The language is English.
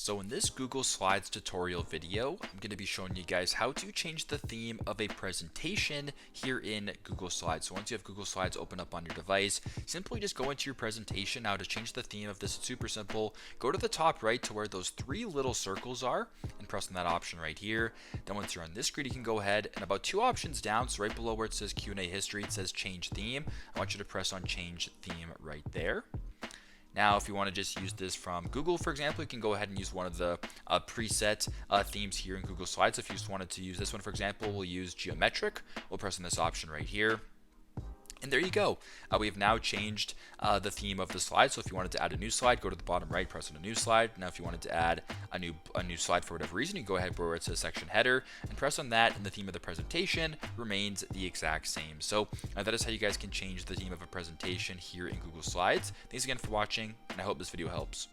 So in this Google Slides tutorial video, I'm going to be showing you guys how to change the theme of a presentation here in Google Slides. So once you have Google Slides open up on your device, simply just go into your presentation. Now to change the theme of this, it's super simple. Go to the top right to where those three little circles are and press on that option right here. Then once you're on this screen, you can go ahead and about two options down, so right below where it says Q&A history, it says change theme. I want you to press on change theme right there. Now, if you want to just use this from Google, for example, you can go ahead and use one of the preset themes here in Google Slides. If you just wanted to use this one, for example, we'll use geometric. We'll press on this option right here. And there you go. We have now changed the theme of the slide. So if you wanted to add a new slide, go to the bottom right, press on a new slide. Now, if you wanted to add a new slide for whatever reason, you can go ahead where it says section header and press on that, and the theme of the presentation remains the exact same. So that is how you guys can change the theme of a presentation here in Google Slides. Thanks again for watching, and I hope this video helps.